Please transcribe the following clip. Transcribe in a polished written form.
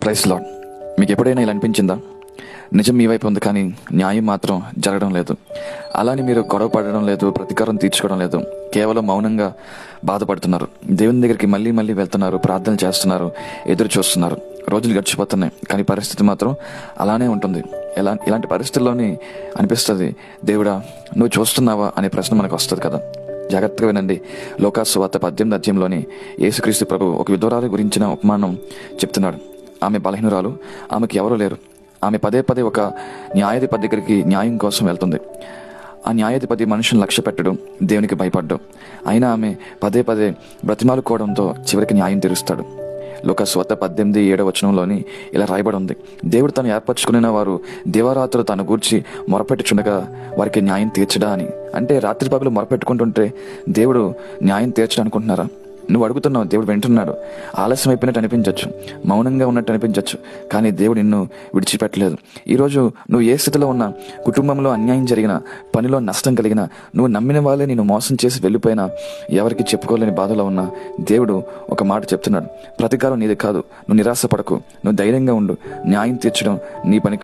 Price lord. మీకు ఎప్పుడైనా ఇలా అనిపించిందా? నిజం మీ వైపు ఉంది, కానీ న్యాయం మాత్రం జరగడం లేదు. అలానే మీరు గొడవ పడడం లేదు, ప్రతీకారం తీర్చుకోవడం లేదు, కేవలం మౌనంగా బాధపడుతున్నారు. దేవుని దగ్గరికి మళ్ళీ మళ్ళీ వెళ్తున్నారు, ప్రార్థనలు చేస్తున్నారు, ఎదురు చూస్తున్నారు. రోజులు గడిచిపోతున్నాయి, కానీ పరిస్థితి మాత్రం అలానే ఉంటుంది. ఇలాంటి పరిస్థితుల్లోని అనిపిస్తుంది, దేవుడా నువ్వు చూస్తున్నావా అనే ప్రశ్న మనకు వస్తుంది కదా. జాగ్రత్తగా వినండి. లోకాసు సువార్త 18వ అధ్యాయంలోని యేసుక్రీస్తు ప్రభు ఒక విధురాలు గురించిన ఉపమానం చెప్తున్నాడు. ఆమె బలహీనురాలు, ఆమెకు ఎవరూ లేరు. ఆమె పదే పదే ఒక న్యాయాధిపతి దగ్గరికి న్యాయం కోసం వెళ్తుంది. ఆ న్యాయాధిపతి మనుషులను లక్ష్య పెట్టడం, దేవునికి భయపడ్డం. అయినా ఆమె పదే పదే బ్రతిమాలుకోవడంతో చివరికి న్యాయం తీరుస్తాడు. లోకాసు సువార్త 18:7 ఇలా రాయబడి ఉంది, దేవుడు తను ఏర్పరచుకున్న వారు దివారాత్రులు తను గూర్చి మొరపెట్టుచుండగా వారికి న్యాయం తీర్చడా అని. అంటే రాత్రి పగలు మొరపెట్టుకుంటుంటే దేవుడు న్యాయం తీర్చడం అనుకుంటున్నారా? నువ్వు అడుగుతున్నావు, దేవుడు వింటున్నాడు. ఆలస్యం అయిపోయినట్టు అనిపించవచ్చు, మౌనంగా ఉన్నట్టు అనిపించవచ్చు, కానీ దేవుడు నిన్ను విడిచిపెట్టలేదు. ఈరోజు నువ్వు ఏ స్థితిలో ఉన్నా, కుటుంబంలో అన్యాయం జరిగినా, పనిలో నష్టం కలిగినా, నువ్వు నమ్మిన వాళ్ళే నిన్ను మోసం చేసి వెళ్ళిపోయినా, ఎవరికి చెప్పుకోలేని బాధలో ఉన్నా, దేవుడు ఒక మాట చెప్తున్నాడు, ప్రతీకారం నీది కాదు, నువ్వు నిరాశపడకు, నువ్వు ధైర్యంగా ఉండు, న్యాయం తీర్చడం నీ పని.